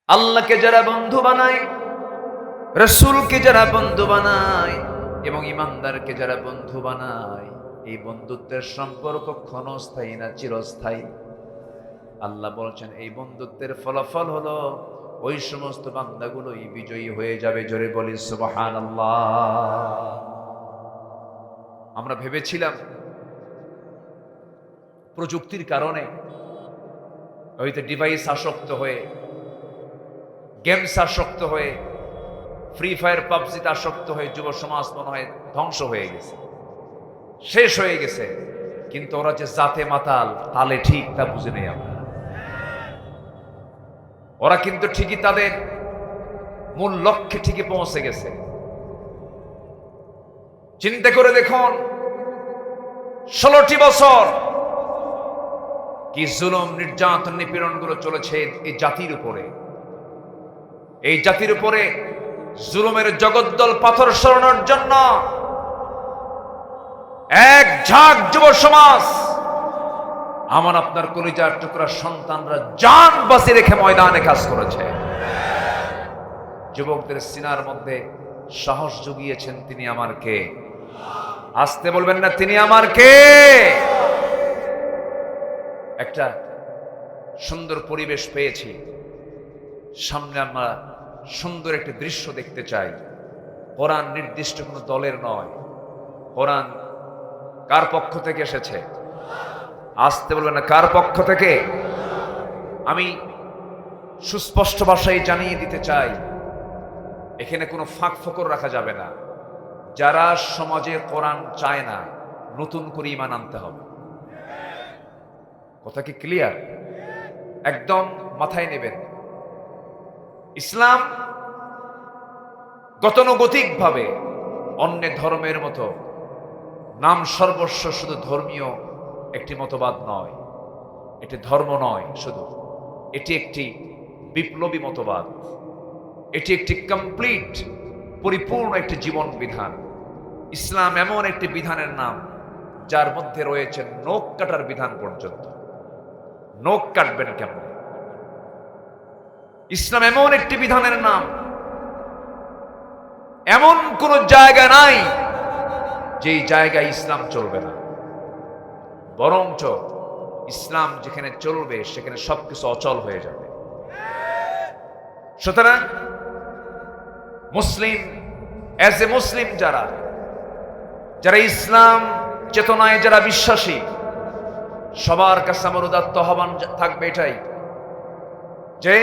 আল্লাহকে যারা বন্ধু বানায়, রাসূলকে যারা বন্ধু বানায় এবং ঈমানদারকে যারা বন্ধু বানায়, এই বন্ধুত্বের সম্পর্ক ক্ষণস্থায়ী না চিরস্থায়ী। আল্লাহ বলছেন এই বন্ধুত্বের ফলাফল হলো ওই সমস্ত বান্দাগুলোই বিজয়ী হয়ে যাবে। জোরে বলি সুবহানাল্লাহ। আমরা ভেবেছিলাম প্রযুক্তির কারণে হয়তো ডিভাইস আসক্ত হয়ে, গেমস আসক্ত হয়ে, ফ্রি ফায়ার পাবজিতে আসক্ত হয়ে যুব সমাজ মনে হয় ধ্বংস হয়ে গেছে, শেষ হয়ে গেছে। কিন্তু ওরা যে জাতে মাতাল তালে ঠিক তা বুঝে নেই আমরা। ওরা কিন্তু ঠিকই তাদের মূল লক্ষ্যে ঠিকই পৌঁছে গেছে। চিন্তা করে দেখুন 16টি বছর কি জুলুম, নির্যাতন, নিপীড়ন গুলো চলেছে এই জাতির উপরে। এই জাতির উপরে জুলুমের জগদ্দল পাথর সরানোর জন্য এক ঝাঁক যুব সমাজ, আমার আপনার কলিজার টুকরা সন্তানরা জান বাঁচিয়ে রেখে ময়দানে কাজ করেছে। যুবকদের সিনার মধ্যে সাহস জুগিয়েছেন তিনি আমার কে। আসতে বলবেন না তিনি আমার কে। একটা সুন্দর পরিবেশ পেয়েছি, সামনে আমরা সুন্দর একটি দৃশ্য দেখতে চাই। কোরআন নির্দিষ্ট কোনো দলের নয়। কোরআন কার পক্ষ থেকে এসেছে? আসতে বলবেন না কার পক্ষ থেকে। আমি সুস্পষ্ট ভাষায় জানিয়ে দিতে চাই, এখানে কোনো ফাঁক ফোকর রাখা যাবে না। যারা সমাজে কোরআন চায় না, নতুন করে ঈমান আনতে হবে। কথা কি ক্লিয়ার? একদম মাথায় নেবেন। ইসলাম গতানুগতিকভাবে অন্য ধর্মের মতো নাম সর্বস্ব শুধু ধর্মীয় একটি মতবাদ নয়, এটি ধর্ম নয় শুধু, এটি একটি বিপ্লবী মতবাদ। এটি একটি কমপ্লিট, পরিপূর্ণ একটি জীবন বিধান। ইসলাম এমন একটি বিধানের নাম যার মধ্যে রয়েছে নখ কাটার বিধান পর্যন্ত। নখ কাটবেন কেমন? ইসলাম এমন একটি বিধানের নাম, এমন কোন জায়গা নাই যেই জায়গায় ইসলাম চলবে না। বরঞ্চ ইসলাম যেখানে চলবে সেখানে সবকিছু অচল হয়ে যাবে। সুতরাং মুসলিম, অ্যাজ এ মুসলিম, যারা ইসলাম চেতনায় যারা বিশ্বাসী, সবার কাছে আমার উদাত্ত আহ্বান থাকবে এটাই যে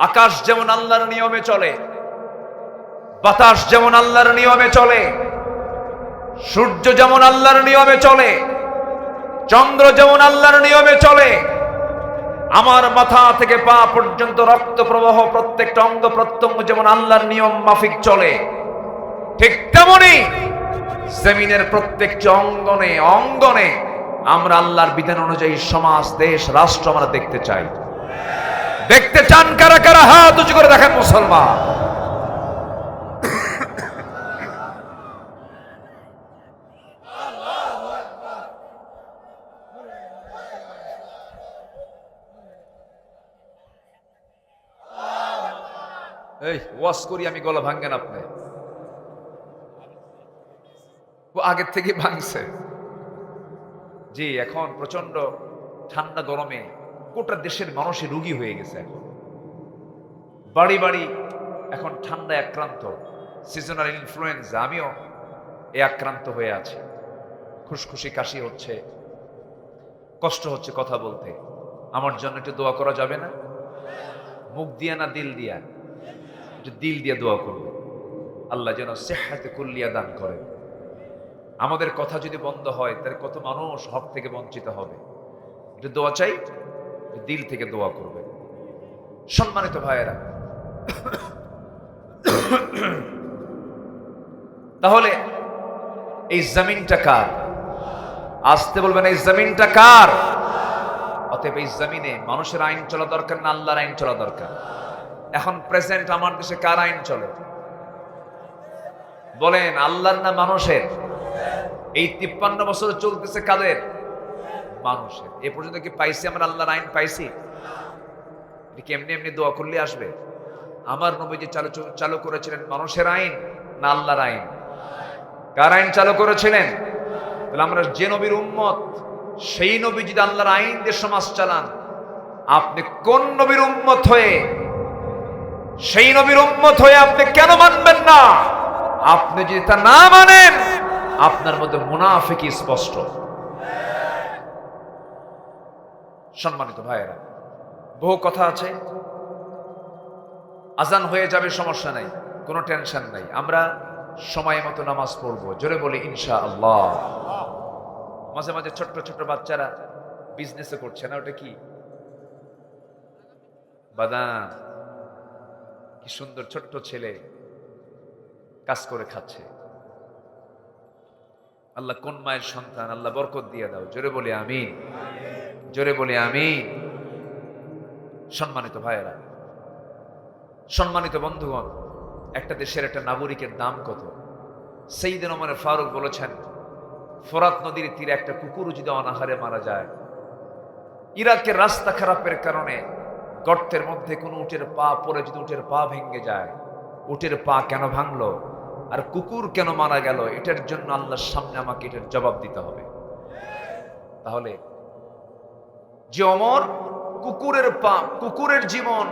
আকাশ যেমন আল্লাহর নিয়মে চলে, বাতাস যেমন আল্লাহর নিয়মে চলে, সূর্য যেমন আল্লাহর নিয়মে চলে, চন্দ্র যেমন আল্লাহর নিয়মে চলে, আমার মাথা থেকে পা পর্যন্ত রক্ত প্রবাহ প্রত্যেকটা অঙ্গ প্রত্যঙ্গ যেমন আল্লাহর নিয়ম মাফিক চলে, ঠিক তেমনি জমিনের প্রত্যেকটি অঙ্গনে অঙ্গনে আমরা আল্লাহর বিধান অনুযায়ী সমাজ, দেশ, রাষ্ট্র আমরা দেখতে চাই। দেখতে চান কারা কারা? হাত উঁচু করে দেখেন মুসলমান। এই ওয়াজ করি আমি, গলা ভাঙ্গেন আপনি। ও আগের থেকে ভাঙছে। জি, এখন প্রচন্ড ঠান্ডা গরমে গোটা দেশের মানুষই রোগী হয়ে গেছে। এখন বাড়ি বাড়ি এখন ঠান্ডায় আক্রান্ত, সিজনাল ইনফ্লুয়েঞ্জা। আমিও এ আক্রান্ত হয়ে আছি। খুশখুশি কাশি হচ্ছে, কষ্ট হচ্ছে কথা বলতে। আমার জন্য একটু দোয়া করা যাবে না? মুখ দিয়া না দিল দিয়া? একটু দিল দিয়ে দোয়া করবে, আল্লাহ যেন সিহহাতে কুল্লিয়া দান করেন। আমাদের কথা যদি বন্ধ হয় তাহলে কত মানুষ হক থেকে বঞ্চিত হবে। একটু দোয়া চাই, দিল থেকে দোয়া করবে। সম্মানিত ভাইয়েরা, তাহলে এই জমিনটা কার? আসতে বলবেন এই জমিনটা কার? অতএব এই জমিনে মানুষের আইন চলা দরকার না আল্লাহর আইন চলা দরকার? এখন প্রেজেন্ট আমার দেশে কার আইন চলে বলেন? আল্লাহর না মানুষের? এই 53 বছর চলতেছে কাদের? মানুষের। এ পর্যন্ত কি পাইছি আমরা আল্লাহর আইন? পাইছি? কি এমনি এমনি দোয়া করলে আসবে? আমার নবীজি চালু করেছিলেন মানুষের আইন না আল্লাহর আইন? কার আইন চালু করেছিলেন? তাহলে আমরা যে নবীর উম্মত, সেই নবী যদি আল্লাহর আইন দিয়ে সমাজ চালান, আপনি কোন নবীর উম্মত হয়ে, সেই নবীর উম্মত হয়ে আপনি কেন মানবেন না? আপনি যদি তা না মানেন, আপনার মধ্যে মুনাফিকি স্পষ্ট। সম্মানিত ভাইয়েরা, বহু কথা আছে। আজান হয়ে যাবে, সমস্যা নাই, কোনো টেনশন নাই, আমরা সময় মতো নামাজ পড়বো। জোরে বলি ইনশাআল্লাহ। মাঝে মাঝে ছোট্ট ছোট্ট বাচ্চারা বিজনেসে করছে না, ওটা কি বাদাম, কি সুন্দর ছোট্ট ছেলে কাজ করে খাচ্ছে। আল্লাহ কোন মায়ের সন্তান, আল্লাহ বরকত দিয়ে দাও। জোরে বলি আমিন, জোরে বলি আমিন। সম্মানিত ভাইয়েরা, সম্মানিত বন্ধুগণ, একটা দেশের একটা নাগরিকের দাম কত? সাইয়েদনা ওমর ফারুক বলেছেন, ফোরাত নদীর তীরে একটা কুকুর যদি অনাহারে মারা যায়, ইরাকের রাস্তা খারাপের কারণে গর্তের মধ্যে কোনো উটের পা পড়ে যদি উটের পা ভেঙে যায়, উটের পা কেন ভাঙলো আর কুকুর কেন মারা গেল, এটার জন্য আল্লাহর সামনে আমাকে এটার জবাব দিতে হবে। তাহলে যে ওমর কুকুরের পা, কুকুরের জীবন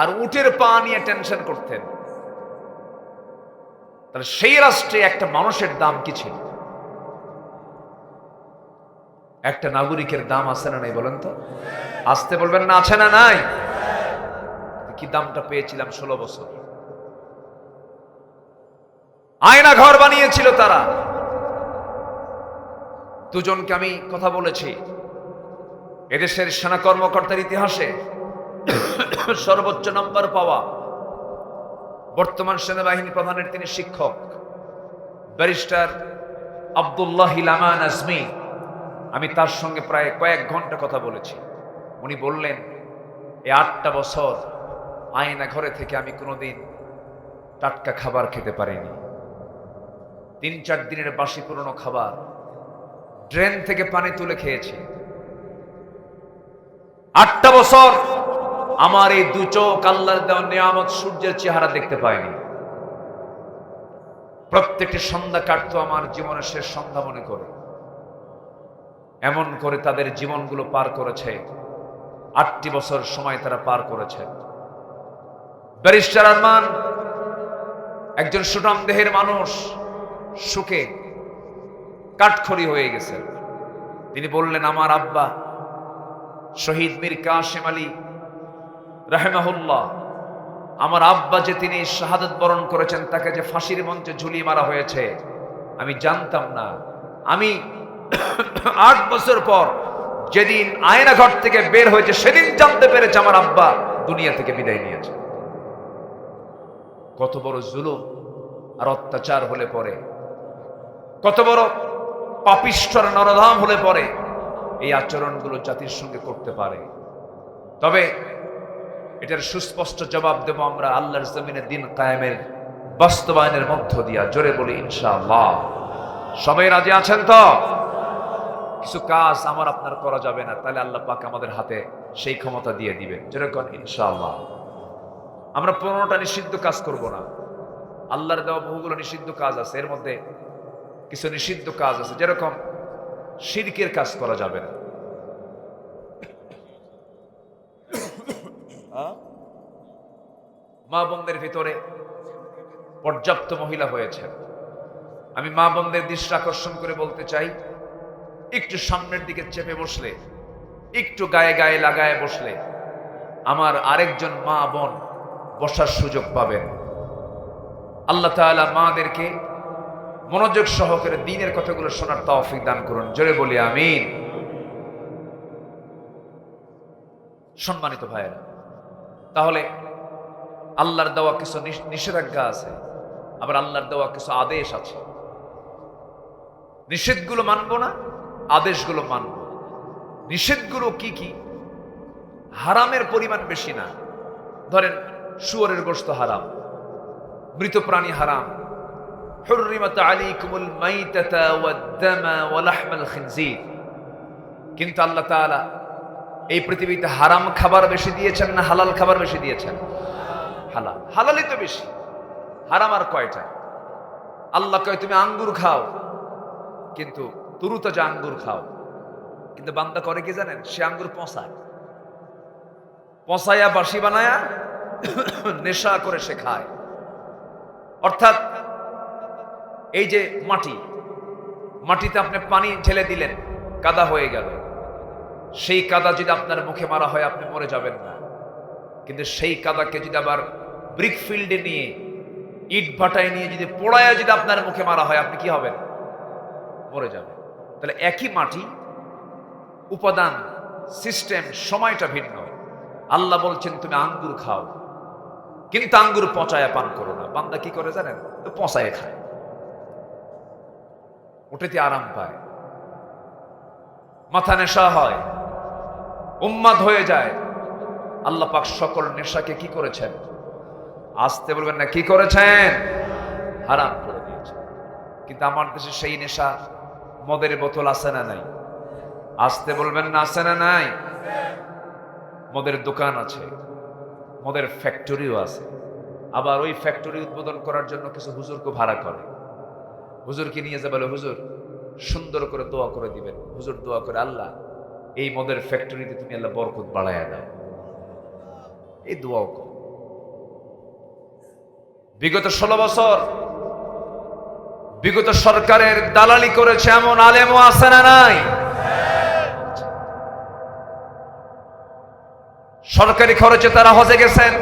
আর উটের পা নিয়ে টেনশন করতেন, তাহলে সেই রাষ্ট্রে একটা মানুষের দাম কি ছিল? একটা নাগরিকের দাম আছে না নাই বলেন তো? আসতে বলবেন না, আছে না নাই? কি দামটা পেয়েছিলাম 16 বছর। আয়না ঘর বানিয়েছিল তারা। দুজনকে আমি কথা বলেছি, এদেশের সেনা কর্মকর্তার ইতিহাসে সর্বোচ্চ নম্বর পাওয়া বর্তমান সেনাবাহিনী প্রধানের তিনি শিক্ষক, ব্যারিস্টার আব্দুল্লাহ আমান আজমি। আমি তার সঙ্গে প্রায় কয়েক ঘন্টা কথা বলেছি। উনি বললেন, এই 8টা বছর আয়না ঘরে থেকে আমি কোনোদিন টাটকা খাবার খেতে পারিনি। 3-4 দিনের বাসি পুরনো খাবার ড্রেন থেকে পানি তুলে খেয়েছি। 8টা বছর আমার এই 2 চোখ আল্লাহর দেওয়া নিয়ামত সূর্যের চেহারা দেখতে পায়নি। প্রত্যেকটি সন্ধ্যা কাটতো আমার জীবনের শেষ সন্ধ্যা মনে করে। এমন করে তাদের জীবনগুলো পার করেছে। 8টি বছর সময় তারা পার করেছে। ব্যারিস্টার আরমান একজন সুঠাম দেহের মানুষ, সুখে কাঠখড়ি হয়ে গেছেন। তিনি বললেন, আমার আব্বা শহীদ মীর কাসেম আলী রাহিমাহুল্লাহ, আমার আব্বা যে তিনি শাহাদাত বরণ করেছেন, তাকে যে ফাঁসির মঞ্চে ঝুলিয়ে মারা হয়েছে, আমি জানতাম না। আমি 8 বছর পর যেদিন আয়নাঘর থেকে বের হয়েছে, সেদিন জানতে পেরেছে আমার আব্বা দুনিয়া থেকে বিদায় নিয়েছে। কত বড় জুলুম আর অত্যাচার হলে পরে, কত বড় পাপিষ্ঠর নরধাম হলে পরে এই আচরণগুলো জাতির সঙ্গে করতে পারে। তবে এটার সুস্পষ্ট জবাব দেব আমরা আল্লাহর জমিনে দিন কায়েমের বাস্তবায়নের মধ্য দিয়া। জোরে বলি ইনশাআল্লাহ। সবাই রাজি আছেন তো? কিছু কাজ আমার আপনার করা যাবে না, তাহলে আল্লাহ পাক আমাদের হাতে সেই ক্ষমতা দিয়ে দিবেন। যেরকম ইনশাআল্লাহ আমরা 15টা নিষিদ্ধ কাজ করব না। আল্লাহর দেওয়া বহুগুলো নিষিদ্ধ কাজ আছে, এর মধ্যে কিছু নিষিদ্ধ কাজ আছে, যেরকম শিরকের কাজ করা যাবে না। মা বোনদের ভিতরে পর্যাপ্ত মহিলা হয়েছে। আমি মা বোনদের দৃষ্টি আকর্ষণ করে বলতে চাই, একটু সামনের দিকে চেপে বসলে, একটু গায়ে গায়ে লাগায় বসলে আমার আরেকজন মা বোন বসার সুযোগ পাবেন। আল্লাহ তাআলা মাদেরকে মনোযোগ সহকারে দ্বীনের কথাগুলো শোনার তৌফিক দান করুন। জোরে বলি আমিন। সম্মানিত ভাইয়েরা, তাহলে আল্লাহর দেওয়া কিছু নিষেধাজ্ঞা আছে, আবার আল্লাহর দেওয়া কিছু আদেশ আছে। নিষেধগুলো মানব না, আদেশগুলো মানব। নিষেধগুলো কি কি? হারামের পরিমাণ বেশি না। ধরেন শুয়োরের গোশত হারাম, মৃত প্রাণী হারাম। হুররিমাত আলাইকুমুল মাইতাতা ওয়াদ-দামা ওয়া লাহমাল খিনজির। কিন্তু আল্লাহ তাআলা এই পৃথিবীতে হারাম খাবার বেশি দিয়েছেন না হালাল খাবার বেশি দিয়েছেন? হালাল। হালালই তো বেশি, হারাম আর কয়টা? আল্লাহ কয় তুমি আঙ্গুর খাও, কিন্তু তুরুতা যে আঙ্গুর খাও, কিন্তু বান্দা করে কি জানেন? সে আঙ্গুর পচায়, পচায়া বাসি বানায়া নেশা করে সে খায়। অর্থাৎ এই যে মাটিতে আপনি পানি ঢেলে দিলেন, কাদা হয়ে গেল, সেই কাদা যদি আপনার মুখে মারা হয় আপনি মরে যাবেন না, কিন্তু সেই কাদাকে যদি আবার ব্রিক ফিল্ডে নিয়ে ইট ভাটায় নিয়ে যদি পোড়ায়া যদি আপনার মুখে মারা হয় আপনি কি হবেন? মরে যাবেন। তাহলে একই মাটি, উপাদান, সিস্টেম, সময়টা ভিন্ন। আল্লাহ বলছেন তুমি আঙ্গুর খাও, কিন্তু আঙ্গুর পচায়া পান করো না। বান্দা কি করে জানেন? পচায় খায়, ওটাতে আরাম পায়, মাথা নেশা হয়, উম্মাদ হয়ে যায়। আল্লাহ পাক সকল নেশাকে কি করেছেন? আসতে বলবেন না, কি করেছেন? হারাম করে দিয়েছেন। কিন্তু আমার দেশে সেই নেশা, মদের বোতল আছে না নাই? আসতে বলবেন না, আছে না নাই? মদের দোকান আছে, মদের ফ্যাক্টরিও আছে। আবার ওই ফ্যাক্টরি উদ্বোধন করার জন্য কিছু হুজুরকে ভাড়া করে, হুজুরকে নিয়ে যে বলে হুজুর সুন্দর করে দোয়া করে দিবেন। হুজুর দোয়া করে, আল্লাহ এই মদের ফ্যাক্টরিতে তুমি আল্লাহ বরকত বাড়ায়া দাও, এই দোয়াও কর। বিগত 16 বছর বিগত সরকারের দালালি করেছে এমন আলেমও আছে না নাই? সরকারি খরচে তারা হজে গেছেন,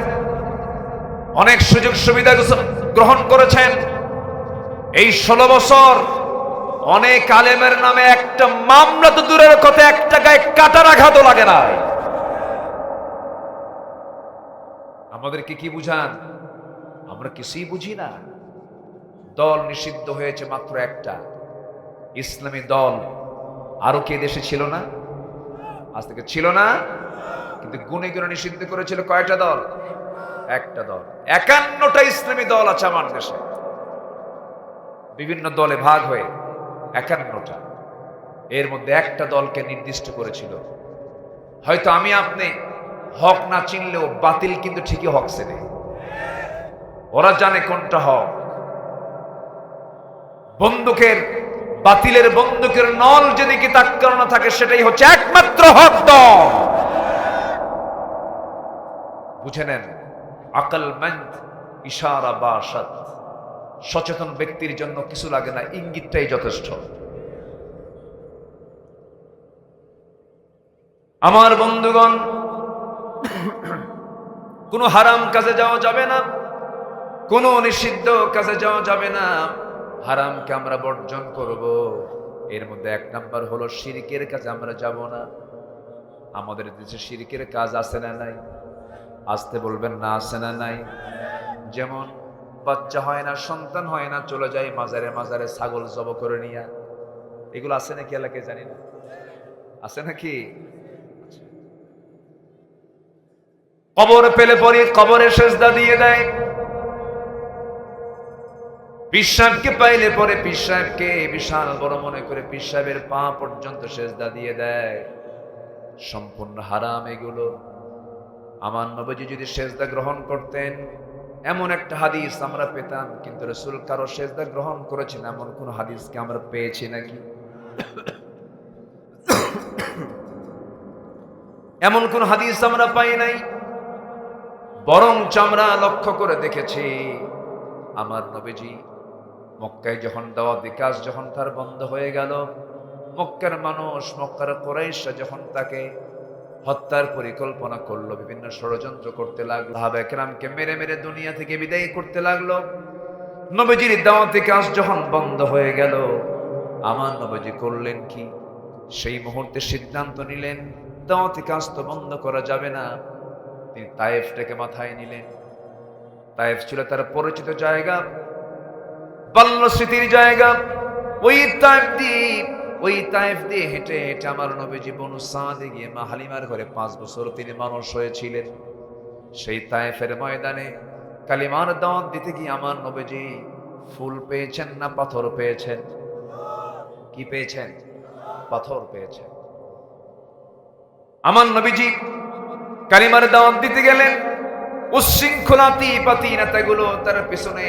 অনেক সুযোগ সুবিধা গ্রহণ করেছেন। এই 16 বছর অনেক আলেমের নামে একটা মামলা তো দূরের কথা, একটা গায়ে কাটার আঘাতও লাগে না। আমাদেরকে কি বুঝান? আমরা কিছুই বুঝি না। দল নিষিদ্ধ হয়েছে মাত্র একটা, ইসলামী দল। আরো কি দেশে ছিল না? আজ থেকে ছিল না, কিন্তু গুণে গুণে নিষিদ্ধ করেছিল কয়টা দল? একটা দল। 51টা ইসলামী দল আছে আমার দেশে, বিভিন্ন দলে ভাগ হয়ে 51টা। এর মধ্যে একটা দলকে নির্দিষ্ট করেছিল। হয়তো আমি আপনি হক না চিনলেও বাতিল কিন্তু ঠিকই হক চেনে। ওরা জানে কোনটা হক। বাতিলের বন্দুকের নল যেদিকে তাকানো থাকে সেটাই হচ্ছে একমাত্র হক দল। বুঝে নেন, আকলমন্দ ইশারা বাসাত। সচেতন ব্যক্তির জন্য কিছু লাগে না, ইঙ্গিতটাই যথেষ্ট। আমার বন্ধুগণ, কোনো হারাম কাজে যাওয়া যাবে না, কোনো নিষিদ্ধ কাজে যাওয়া যাবে না। হারামকে আমরা বর্জন করব। এর মধ্যে 1 নাম্বার হলো শিরকের কাজে আমরা যাব না। আমাদের দেশে শিরকের কাজ আছে না নাই? আসতে বলবেন না, আছে না নাই? যেমন বাচ্চা হয় না, সন্তান হয় না, চলে যায় মাজারে মাজারে ছাগল জব করে নিয়ে। এগুলো আছে নাকি এলাকায় জানি না, আছে নাকি? কবর পেলে পরে কবরে সেজদা দিয়ে দেয়। পীর সাহেবকে পাইলে পরে পীর সাহেবকে বিশাল বড় মনে করে পীর সাহেবের পা পর্যন্ত সেজদা দিয়ে দেয়। সম্পূর্ণ হারাম এগুলো। আমার নবীজি যদি সেজদা গ্রহণ করতেন এমন একটা হাদিস আমরা পেতাম, কিন্তু রাসূল কারো সেজদা গ্রহণ করেছেন এমন কোন হাদিসকে আমরা পেয়েছি নাকি? এমন কোন হাদিস আমরা পাই নাই। বরং আমরা লক্ষ্য করে দেখেছি, আমার নবীজি মক্কায় যখন দাওয়াতি কাজ যখন তার বন্ধ হয়ে গেল, মক্কার মানুষ, মক্কার কুরাইশরা যখন তাকে হত্যার পরিকল্পনা করলো, বিভিন্ন ষড়যন্ত্র করতে লাগলো, সাহাবায়ে কেরামকে মেরে মেরে দুনিয়া থেকে বিদায় করতে লাগলো। নবীজির দাওয়াতি কাজ যখন বন্ধ হয়ে গেল, আমার নবীজি করলেন কি? সেই মুহূর্তে সিদ্ধান্ত নিলেন দাওয়াতি কাজ তো বন্ধ করা যাবে না। তিনি তায়েফটাকে মাথায় নিলেন। তায়েফ ছিল তার পরিচিত জায়গা, বাল্য স্মৃতির জায়গা। ওই তায়েফ দিয়ে হেঁটে হেঁটে আমার নবীজি বনু সাদে গিয়ে মা হালিমার ঘরে 5 বছর তিনি মানুষ হয়েছিলেন। সেই তায়েফের ময়দানে কালিমার দাওয়াত দিতে গিয়ে আমার নবীজি ফুল পেয়েছেন না পাথর পেয়েছেন? কি পেয়েছেন? পাথর পেয়েছেন। আমার নবীজি কালিমার দাওয়াত দিতে গেলেন, উচ্ছৃঙ্খলাতি পাতি নেতাগুলো তার পেছনে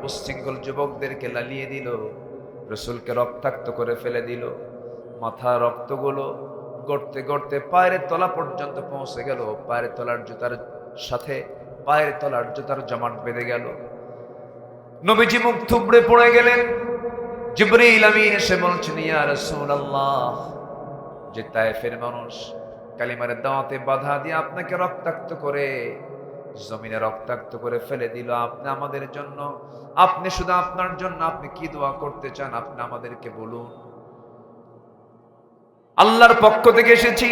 উচ্ছৃঙ্খল যুবকদেরকে লালিয়ে দিল, রসুলকে রক্তাক্ত করে ফেলে দিল। মাথা রক্তগুলো গড়তে গড়তে পায়ের তলা পর্যন্ত পৌঁছে গেল, পায়ের তলার জুতার সাথে পায়ের তলার জুতার জমাট বেঁধে গেল। নবীজি মুখ থুবড়ে পড়ে গেলেন। জিবরীল আমিন এসে বলছেন, ইয়া রাসূলুল্লাহ, যে তায়েফের মানুষ কালিমার দাওয়াতে বাধা দিয়ে আপনাকে রক্তাক্ত করে জমিনে রক্তাক্ত করে ফেলে দিল, আপনি আমাদের জন্য, আপনি শুধু আপনার জন্য আপনি কি দোয়া করতে চান আপনি আমাদেরকে বলুন। আল্লাহর পক্ষ থেকে এসেছি,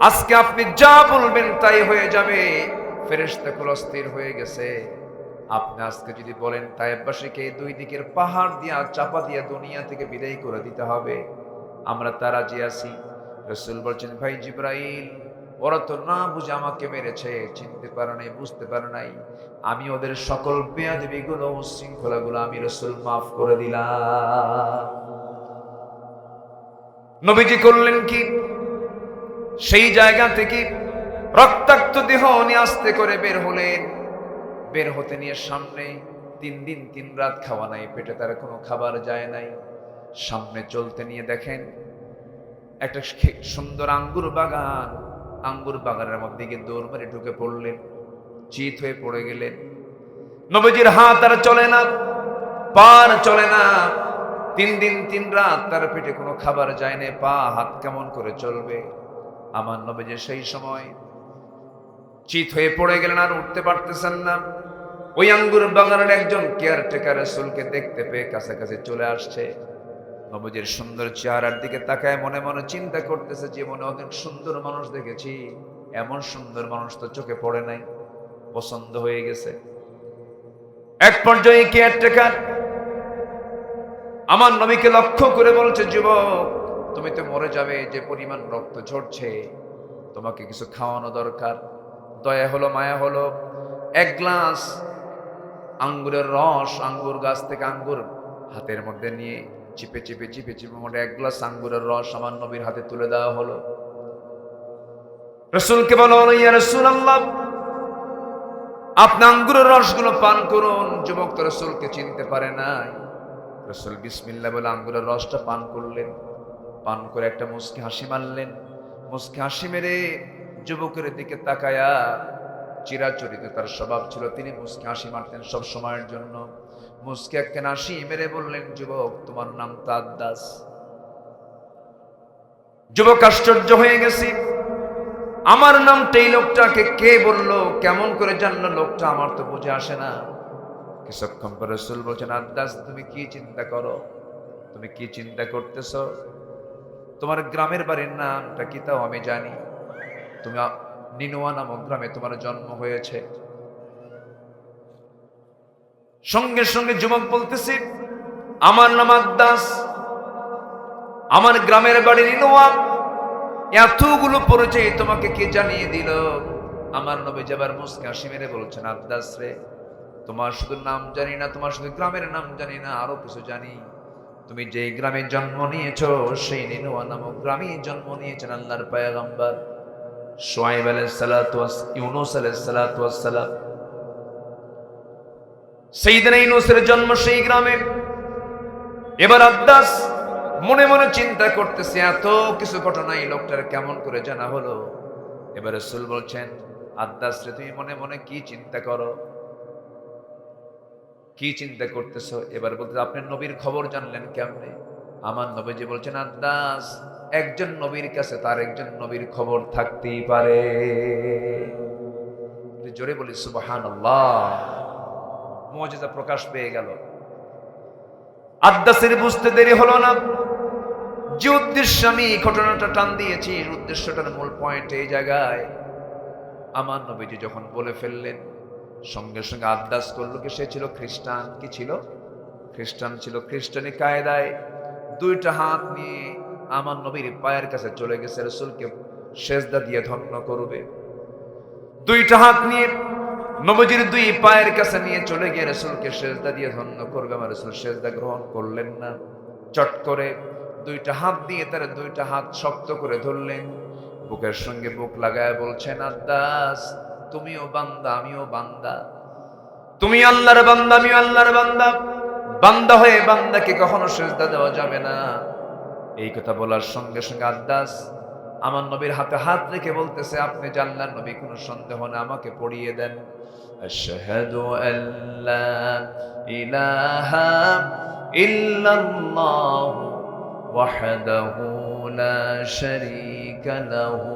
আজকে আপনি যা বলবেন তাই হয়ে যাবে। ফেরেশতাগুলো অস্থির হয়ে গেছে। আপনি আজকে যদি বলেন তায়েফবাসীকে দুই দিকের পাহাড় দিয়া চাপা দিয়া দুনিয়া থেকে বিদায় করে দিতে হবে, আমরা তার রাজি আছি। রাসূল বলছেন, ভাই জিবরাইল, ওরা তো না বুঝে আমাকে মেরেছে, চিনতে পারে নাই, বুঝতে পারে নাই, আমি ওদের সকল বেয়াদবিগুলো উচ্ছৃঙ্খলাগুলো আমি রাসূল মাফ করে দিলাম। নবীজি করলেন কি, সেই জায়গা থেকে রক্তাক্ত দেহ নিয়ে আস্তে করে বের হলেন। বের হতে নিয়ে সামনে 3 দিন 3 রাত খাওয়া নাই, পেটে তার কোনো খাবার যায় নাই। সামনে চলতে নিয়ে দেখেন একটা সুন্দর আঙ্গুর বাগান, আঙ্গুর বাগানের মধ্যে গিয়ে দৌড় মেরে ঢুকে পড়লেন, চিত হয়ে পড়ে গেলেন। নবীজির হাত আর চলে না, পার চলে না, 3 দিন 3 রাত তার পেটে কোনো খাবার যায় না, পা হাত কেমন করে চলবে। আমার নবীজি সেই সময় চিত হয়ে পড়ে গেলেন, আর উঠতে পারতেছেন না। ওই আঙ্গুর বাগানের একজন কেয়ারটেকার রাসূলকে দেখতে পেয়ে কাছাকাছি চলে আসছে। নবীজির সুন্দর চেহারার দিকে তাকায় মনে মনে চিন্তা করতেছে, জীবনে অনেক সুন্দর মানুষ দেখেছি, এমন সুন্দর মানুষ তো চোখে পড়ে নাই, পছন্দ হয়ে গেছে। এক পর্যায়ে কেয়ারটেকার আমার নবীকে লক্ষ্য করে বলছে, যুবক, তুমি তো মরে যাবে, যে পরিমাণ রক্ত ঝরছে, তোমাকে কিছু খাওয়ানো দরকার। দয়া হলো, মায়া হলো, 1 গ্লাস আঙ্গুরের রস, আঙ্গুর গাছ থেকে আঙ্গুর হাতের মধ্যে নিয়ে চিপে চিপে চিপে চিপে মোটে 1 গ্লাস আঙ্গুরের রস আমার নবীর হাতে তুলে দেওয়া হলো। রাসূলকে বলা হলো, ইয়া রাসূলুল্লাহ, আপনি আঙ্গুরের রসগুলো পান করুন। যুবক তো রাসূলকে চিনতে পারে নাই। রাসূল বিসমিল্লাহ বলে আঙ্গুরের রসটা পান করলেন। পান করে একটা মুচকি হাসি মারলেন। মুচকি হাসি মেরে যুবকের দিকে তাকায়া, চিরাচরিত তার স্বভাব ছিল, তিনি মুচকি হাসি মারতেন সব সময়ের জন্য। মুচকি একটা হাসি মেরে বললেন, যুবক, তোমার নাম তো আদ্দাস। যুবক আশ্চর্য হয়ে গেছি, আমার নামটা এই লোকটাকে কে বললো, কেমন করে জানলো লোকটা, আমার তো বুঝে আসে না। কিছুক্ষণ পরে রাসূল বলছেন, আদ্দাস, তুমি কি চিন্তা করো, তুমি কি চিন্তা করতেছ? তোমার গ্রামের বাড়ির নামটা কি তাও আমি জানি। তুমি নিনোয়া নামক গ্রামে তোমার জন্ম হয়েছে। সঙ্গে সঙ্গে যুবক বলতেছে, আমার নাম আদ্দাস, আমার গ্রামের বাড়ি নিনোয়া। এতগুলো পরিচয় তোমাকে কে জানিয়ে দিল? আমার নবী যাবার মুস্কি হাসি মেরে বলছেন, আদ্দাস রে, তোমার শুধু নাম জানি না, তোমার শুধু গ্রামের নাম জানি না, আরো কিছু জানি। তুমি যেই গ্রামে জন্ম নিয়েছো, সেই নিনোয়া নামক গ্রামে জন্ম নিয়েছেন আল্লাহর পয়গম্বর শুআয়ব আলাইহিস সালাতু ওয়াস ইউনূস আলাইহিস সালাতু ওয়াস সালাম। সাইয়েদনা ইউনূসের জন্ম সেই গ্রামে। এবার আদ্দাস মনে মনে চিন্তা করতেছে, এত কিছু ঘটনা এই লোকটার কেমন করে জানা হলো। এবার রাসূল বলছেন, আদ্দাস রে, তুমি মনে মনে কি চিন্তা করো, কি চিন্তা করতেছো? এবার বলতে, আপনি নবীর খবর জানলেন কেমনে? আমার নবীজি বলছেন, আদ্দাস, একজন নবীর কাছে তার একজন নবীর খবর থাকতেই পারে। জোরে বলি সুবহানাল্লাহ। মুজিজা প্রকাশ পেয়ে গেল। আদ্দাসের বুঝতে দেরি হলো না যে উদ্দেশ্যে আমি এই ঘটনাটা টান দিয়েছি, উদ্দেশ্যটার মূল পয়েন্ট এই জায়গায়। আমার নবীজি যখন বলে ফেললেন, সঙ্গে সঙ্গে আদ্দাস করলো কি, সে ছিল খ্রিস্টান। কি ছিল? খ্রিস্টান ছিল। খ্রিস্টানি কায়দায় 2টা হাত নিয়ে আমার নবীর পায়ের কাছে চলে গেছে, রাসূলকে সেজদা দিয়ে ধন্য করবে। 2টা হাত নিয়ে নবীজির 2 পায়ের কাছে নিয়ে চলে গিয়ে রাসূলকে সেজদা দিয়ে ধন্য করবে। আমার রাসূল সেজদা গ্রহণ করলেন না। চট করে 2টা হাত দিয়ে তার 2টা হাত শক্ত করে ধরলেন। বুকের সঙ্গে বুক লাগায় বলছেন, আদ্দাস তুমিও বান্দা আমিও বান্দা, তুমি আল্লাহর বান্দা আমিও আল্লাহর বান্দা, বান্দা হয়ে বান্দাকে কখনো সিজদা দেওয়া যাবে না। এই কথা বলার সঙ্গে সঙ্গে আদ্দাস আমার নবীর হাতে হাত রেখে বলতেছে, আপনি জানলেন নবী, কোনো সন্দেহ না, আমাকে পড়িয়ে দেন। আশহাদু আল্লা ইলাহা ইল্লাল্লাহ ওয়াহদাহু লা শারীকা লাহু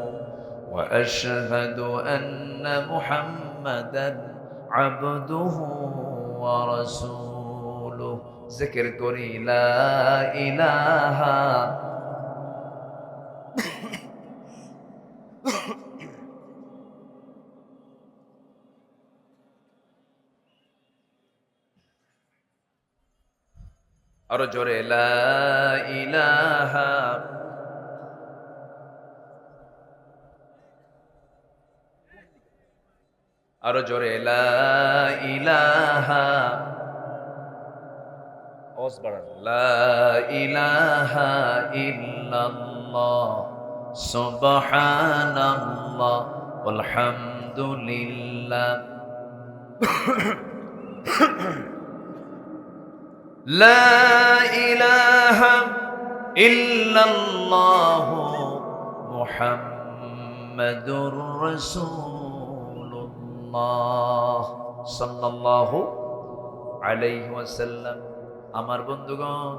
ওয়া আশহাদু আন্না মুহাম্মাদান আবদুহু ওয়া রাসূলুহু। জিকির করি লা ইলাহা আরো জোরে লা ইলাহা আরো জোরে লা ইলাহা লা ইলাহা ইল্লাল্লাহ সুবহানাল্লাহ ওয়ালহামদুলিল্লাহ লা ইলাহা ইল্লাল্লাহ মুহাম্মাদুর রাসূলুল্লাহ সাল্লাল্লাহু আলাইহি ওয়াসাল্লাম। আমার বন্ধুগণ,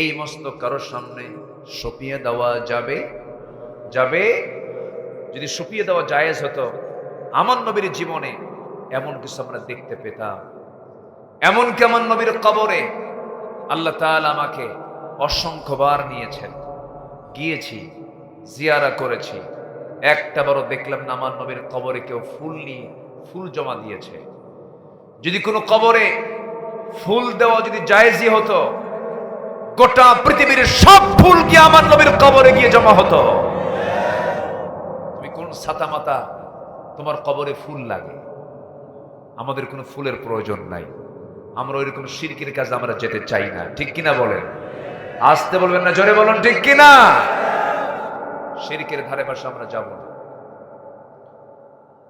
এই মস্তক কারোর সামনে সঁপিয়ে দেওয়া যাবে? যাবে? যদি সঁপিয়ে দেওয়া জায়েজ হতো, আমার নবীর জীবনে এমন কিছু আমরা দেখতে পেতাম। এমনকি আমার নবীর কবরে আল্লাহ তাআলা আমাকে অসংখ্যবার নিয়েছেন, গিয়েছি, জিয়ারা করেছি, একটা বারও দেখলাম না আমার নবীর কবরে কেউ ফুল জমা দিয়েছে। যদি কোনো কবরে ফুল দেওয়া যদি জায়েজই হতো, গোটা পৃথিবীর সব ফুল কি আমার নবীর কবরে গিয়ে জমা হতো? তুমি কোন ছাতা মাতা তোমার কবরে ফুল লাগে? আমাদের কোনো ফুলের প্রয়োজন নাই। আমরা ওইরকম শিরকের কাজে আমরা যেতে চাই না, ঠিক কিনা বলেন? আসতে বলবেন না, জোরে বলুন ঠিক কিনা। শিরকের ধারে পাশে আমরা যাব না।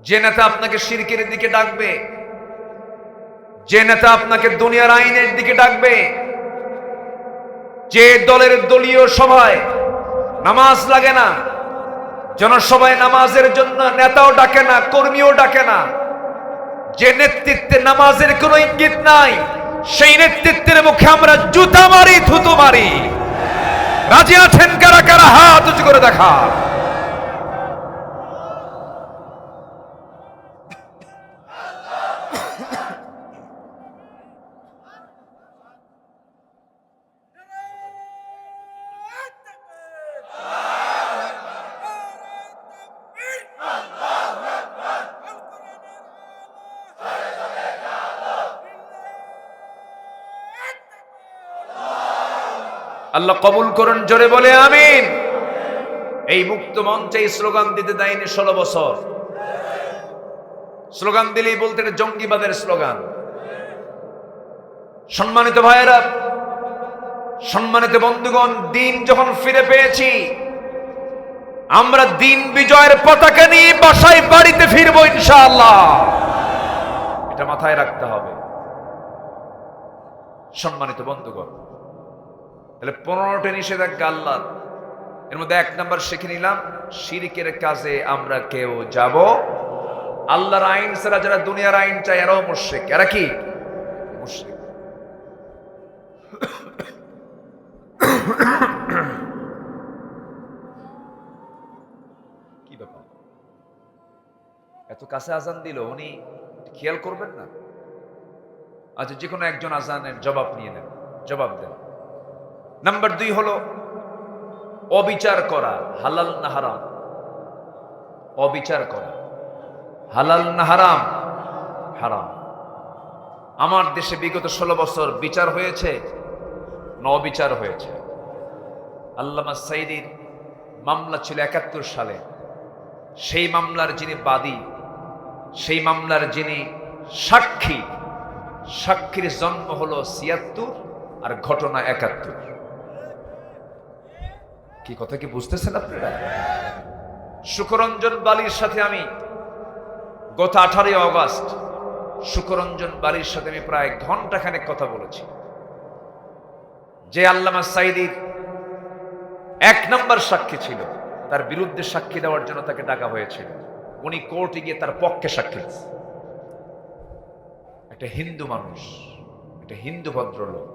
যে নেতা আপনাকে শিরকের দিকে ডাকবে, যে নেতা আপনাকে দুনিয়ার আইনের দিকে ডাকবে, যে দলের দলীয় সভায় নামাজ লাগে না, জনসভায় নামাজের জন্য নেতাও ডাকে না, কর্মীও ডাকে না, যে নেতৃত্বে নামাজের কোনো ইঙ্গিত নাই, সেই নেতৃত্বের মুখে আমরা জুতা মারি, থুতু মারি। রাজি আছেন কারা কারা? হাত উঁচু করে দেখা। আল্লাহ কবুল করুন, জোরে বলে আমিন। এই মুক্ত মঞ্চে স্লোগান দিতে দেয়নি 16 বছর। স্লোগান দিলেই বলতে এটা জঙ্গিবাদের স্লোগান। সম্মানিত ভাইয়েরা, সম্মানিত বন্ধুগণ, দিন যখন ফিরে পেয়েছি, আমরা দিন বিজয়ের পতাকা নিয়ে বাসায় বাড়িতে ফিরবো ইনশাআল্লাহ। এটা মাথায় রাখতে হবে। সম্মানিত বন্ধুগণ, তাহলে 15টা নিষেধাজ্ঞা আল্লাহ, এর মধ্যে 1 নাম্বার শিখে নিলাম, শিরকের কাজে আমরা কেউ যাব। আল্লাহর আইন ছাড়া যারা দুনিয়ার আইন চায় এরাও মুশরিক। এরা কি? মুশরিক। কি ব্যাপার, এত কাছে আজান দিল, উনি খেয়াল করবেন না? আচ্ছা, যে কোনো একজন আজানের জবাব নিয়ে নেন, জবাব দেন। নাম্বার 2 হলো অবিচার করা, হালাল না হারাম। অবিচার করা হালাল না হারাম? হারাম। আমার দেশে বিগত 16 বছর বিচার হয়েছে না অবিচার হয়েছে? আল্লামা সাইদির মামলা ছিল 71 সালে। সেই মামলার যিনি বাদী, সেই মামলার যিনি সাক্ষী, সাক্ষীর জন্ম হলো 76 আর ঘটনা 71। কি কথা কি বুঝতেছেন আপনারা? সুখরঞ্জন বালির সাথে আমি গত 18 অগস্ট সুখরঞ্জন বালির সাথে আমি প্রায় ঘন্টাখানেক কথা বলেছি। যে আল্লামা সাঈদীর 1 নম্বর সাক্ষী ছিল, তার বিরুদ্ধে সাক্ষী দেওয়ার জন্য তাকে ডাকা হয়েছিল। উনি কোর্টে গিয়ে তার পক্ষে সাক্ষী দিয়েছে। একটা হিন্দু মানুষ, একটা হিন্দু ভদ্রলোক।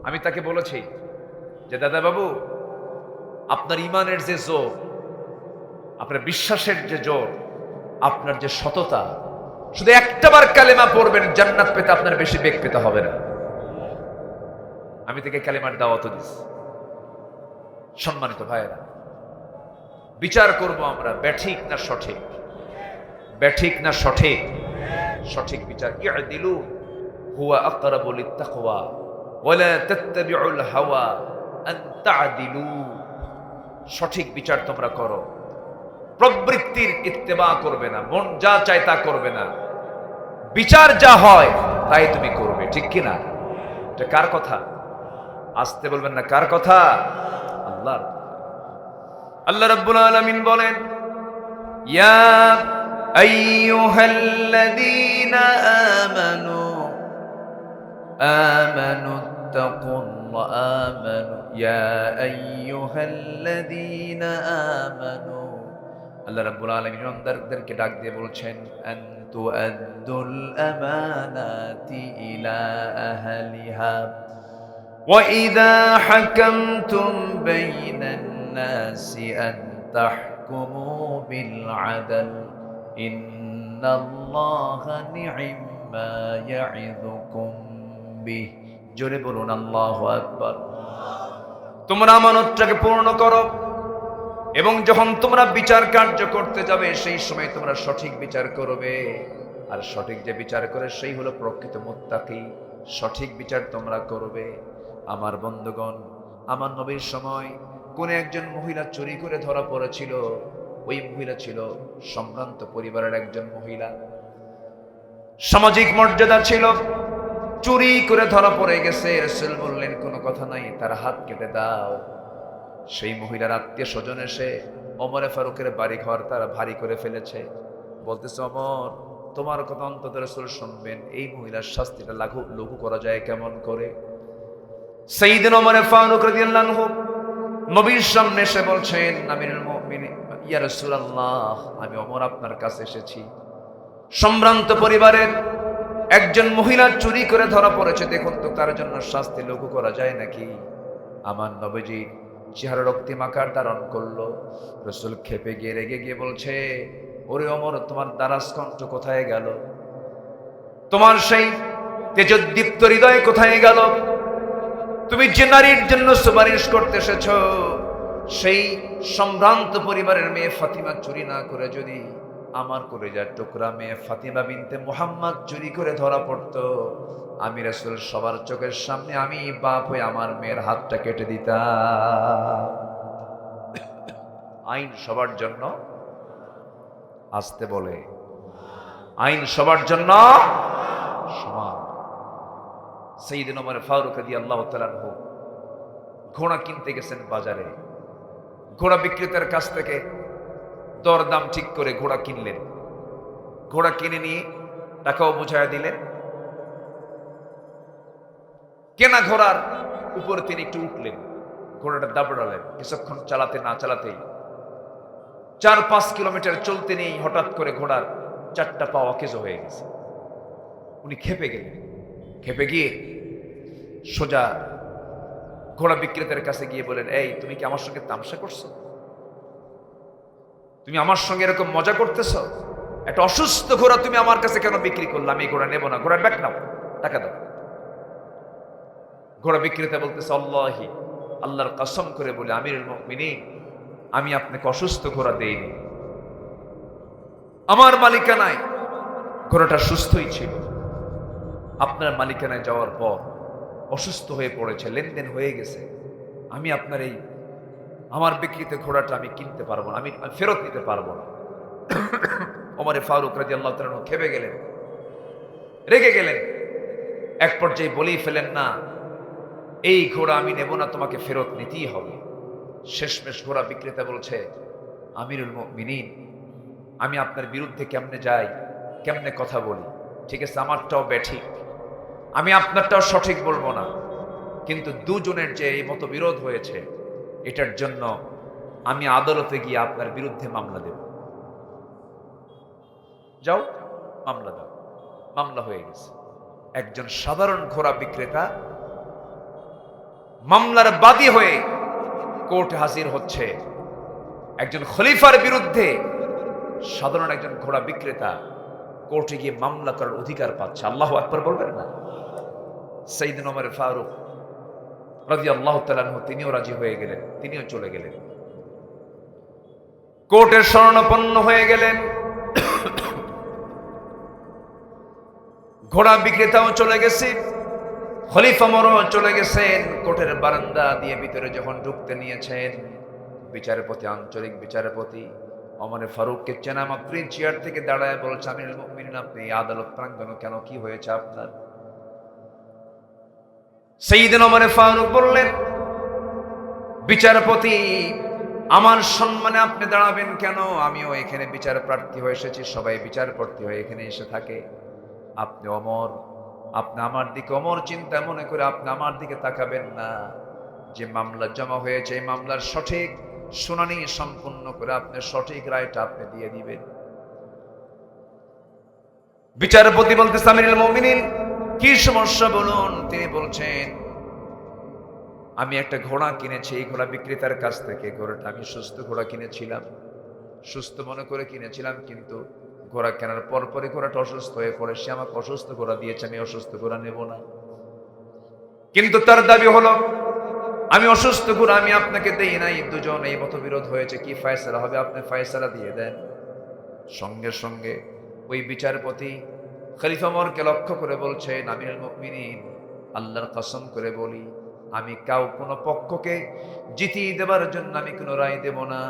আমি তাকে বলেছি যে দাদা বাবু, আপনার ইমানের যে জোর, আপনার বিশ্বাসের যে জোর, আপনার যে সততা, শুধু একটাবার কালেমা পড়বেন, জান্নাত পেতে আপনার বেশি বেগ পেতে হবে না। আমি তাকে কালেমার দাওয়াত দিছি। সম্মানিত ভাইয়েরা, বিচার করব আমরা ব্যাঠিক না সঠিক, ব্যাঠিক না সঠিক, সঠিক বিচার। ইআদিলু হুয়া আকরাবু লিত্তাকওয়া ওয়ালা তাত্তাবিউল হাওয়া আন তা'দিলু। সঠিক বিচার তোমরা করো, প্রবৃত্তির ইত্তেবা করবে না, মন যা চায় তা করবে না, বিচার যা হয় তাই তুমি করবে, ঠিক কি না? এটা কার কথা? আসতে বলবেন না, কার কথা? আল্লাহর। আল্লাহ রাব্বুল আলামিন বলেন, ইয়া আইয়ুহাল্লাযীনা আমানু আমানুত্তাকুল্লাহ আমানু ইয়া আইয়ুহাল্লাযীনা আমানু। আল্লাহ রাব্বুল আলামিন ইমানদারদেরকে ডাক দিয়ে বলছেন, আনতু আদ্দুল আমানাতি ইলা আহলিহা ওয়া ইযা হাকামতুম বাইনান নাসি আন তাহকুমু বিল আদল ইন্নাল্লাহা নি'মা ইয়া'iযুকুম বিহ। জোরে বলুন আল্লাহু আকবার। তোমরা আমানতটাকে পূর্ণ করো এবং যখন তোমরা বিচার কার্য করতে যাবে সেই সময় তোমরা সঠিক বিচার করবে। আর সঠিক যে বিচার করে সেই হলো প্রকৃত মুত্তাকি। সঠিক বিচার তোমরা করবে। আমার বন্ধুগণ, আমার নবীর সময় কোন একজন মহিলা চুরি করে ধরা পড়েছিল। ওই মহিলা ছিল সম্ভ্রান্ত পরিবারের একজন মহিলা, সামাজিক মর্যাদা ছিল, চুরি করে ধরা পড়ে গেছে। রাসূল বললেন, কোনো কথা নাই, তার হাত কেটে দাও। সেই মহিলার আত্মীয় স্বজন এসে ওমরে ফারুকের বাড়ি ঘর তারা ভারী করে ফেলেছে। বলতেছে, ওমর, তোমার কথা অন্তত রাসূল শুনবেন, এই মহিলার শাস্তিটা লঘু করা যায় কেমন করে? সাইয়েদনা ওমর ফারুক রাদিয়াল্লাহু আনহু নবীর সামনে এসে বলছেন, আমিরুল মুমিনিন, ইয়া রাসূলুল্লাহ, আমি ওমর আপনার কাছে এসেছি। সম্ভ্রান্ত পরিবারের একজন মহিলা চুরি করে ধরা পড়েছে, দেখুন তো তার জন্য শাস্তি লঘু করা যায় নাকি? আমার নবীজি চেহারা রক্তিমাকার ধারণ করলো। রাসূল ক্ষেপে গিয়ে রেগে গিয়ে বলছে, ওরে ওমর, তোমার দারাজ কণ্ঠ কোথায় গেল? তোমার সেই তেজোদ্দীপ্ত হৃদয় কোথায় গেল? তুমি যে নারীর জন্য সুপারিশ করতে এসেছ, সেই সম্ভ্রান্ত পরিবারের মেয়ে ফাতিমা চুরি না করে যদি আমার কলিজার টুকরা মেয়ে ফাতিমা বিনতে মুহাম্মদ চুরি করে ধরা পড়তো, আমি রাসূল সবার চোখের সামনে আমি বাপ হয়ে আমার মেয়ের হাতটা কেটে দিতাম। আইন সবার জন্য, আসতে বলে, আইন সবার জন্য সমান। সাইয়েদনা ওমর ফারুক রাদিয়াল্লাহু তাআলা আনহু ঘোড়া কিনতে গেছেন বাজারে। ঘোড়া বিক্রেতার কাছ থেকে দরদাম ঠিক করে ঘোড়া কিনলেন। ঘোড়া কিনে নিয়ে টাকাও বুঝাইয়া দিলেন। কেনা ঘোড়ার উপরে তিনি একটু উঠলেন, ঘোড়াটা দাবড়ালেন। কিছুক্ষণ চালাতে না চালাতেই 4-5 কিলোমিটার চলতে নেই হঠাৎ করে ঘোড়ার 4টা পা অকেজো হয়ে গেছে। উনি খেপে গেলেন। খেপে গিয়ে সোজা ঘোড়া বিক্রেতার কাছে গিয়ে বলেন, এই, তুমি কি আমার সঙ্গে তামসা করছো? তুমি আমার সঙ্গে এরকম মজা করতেছ? একটা অসুস্থ ঘোড়া তুমি আমার কাছে কেন বিক্রি করলাম? এই ঘোড়া নেব না, ঘোড়ার ব্যাক নাও, টাকা দাও। ঘোড়া বিক্রেতা বলতেছে, আল্লাহি, আল্লাহর কসম করে বলে, আমিরুল মুমিনিন, আমি আপনাকে অসুস্থ ঘোড়া দেইনি। আমার মালিকানায় ঘোড়াটা সুস্থই ছিল। আপনার মালিকানায় যাওয়ার পর অসুস্থ হয়ে পড়েছে, লেনদেন হয়ে গেছে। আমি আপনার এই আমার বিক্রিত ঘোড়াটা আমি কিনতে পারবো না, আমি ফেরত নিতে পারবো না। ওমর ফারুক রাদিয়াল্লাহু তাআলা খেপে গেলেন, রেগে গেলেন। এক পর্যায়ে বলেই ফেলেন, না, এই ঘোড়া আমি নেব না, তোমাকে ফেরত নিতেই হবে। শেষমেশ ঘোড়া বিক্রেতা বলছে, আমিরুল মুমিনিন, আমি আপনার বিরুদ্ধে কেমনে যাই, কেমনে কথা বলি, ঠিক আছে আমারটাও ব্যাঠিক, আমি আপনারটাও সঠিক বলবো না, কিন্তু দুজনের যে এই মতবিরোধ হয়েছে এটার জন্য আমি আদালতে গিয়ে আপনার বিরুদ্ধে মামলা দেব। যাও মামলা দাও। মামলা হয়ে গেছে। একজন সাধারণ ঘোড়া বিক্রেতা মামলার বাদী হয়ে কোর্টে হাজির হচ্ছে। একজন খলিফার বিরুদ্ধে সাধারণ একজন ঘোড়া বিক্রেতা কোর্টে গিয়ে মামলা করার অধিকার পাচ্ছে। আল্লাহু আকবার বলবেন না? সাইয়েদনা ওমর ফারুক রাদিয়াল্লাহু তাআলা আনহু তিনিও রাজি হয়ে গেলেন, তিনিও চলে গেলেন, কোর্টের শরণাপন্ন হয়ে গেলেন। ঘোড়া বিক্রেতাও চলে গেছে, খলিফা ওমরও চলে গেছেন। কোর্টের বারান্দা দিয়ে ভিতরে যখন ঢুকতে নিয়েছেন, বিচারপতি, আঞ্চলিক বিচারপতি ওমর ফারুককে চেনা মাত্রই চেয়ার থেকে দাঁড়ায় বলছে, আমিরুল মুমিনিন, আপনি আদালত প্রাঙ্গণে কেন, কি হয়েছে আপনার? সাইয়েদনা ওমর ফারুক বললেন, বিচারপতি, আমার সম্মানে আপনি দাঁড়াবেন কেন? আমিও এখানে বিচার প্রার্থী হয়ে এসেছি, সবাই বিচার প্রার্থী হয়ে এখানে এসে থাকে। আপনি অমর, আপনি আমার দিকে অমর চিন্তা মনে করে আপনি আমার দিকে তাকাবেন না। যে মামলা জমা হয়েছে এই মামলার সঠিক শুনানি সম্পূর্ণ করে আপনি সঠিক রায়টা আপনি দিয়ে দিবেন। বিচারপতি বলতেছে, আমিরুল মুমিনিন, কি সমস্যা বলুন। তিনি বলছেন, আমি একটা ঘোড়া কিনেছি এই ঘোড়া বিক্রেতার কাছ থেকে। ঘোড়াটা আমি সুস্থ ঘোড়া কিনেছিলাম, সুস্থ মনে করে কিনেছিলাম, কিন্তু ঘোড়া কেনার পরপরই ঘোড়াটা অসুস্থ হয়ে পড়ে। সে আমাকে অসুস্থ ঘোড়া দিয়েছে, আমি অসুস্থ ঘোড়া নেব না। কিন্তু তার দাবি হলো আমি অসুস্থ ঘোড়া আমি আপনাকে দেই নাই। দুজন এই মতবিরোধ হয়েছে, কি ফয়সালা হবে আপনি ফয়সালা দিয়ে দেন। সঙ্গে সঙ্গে ওই বিচারপতি খলিফা ওমরকে লক্ষ্য করে বলছে, আমিরুল মুমিনিন, আল্লাহর কসম করে বলি, আমি কোনো পক্ষকে জিতিয়ে দেবার জন্য আমি কোনো রায় দেব না।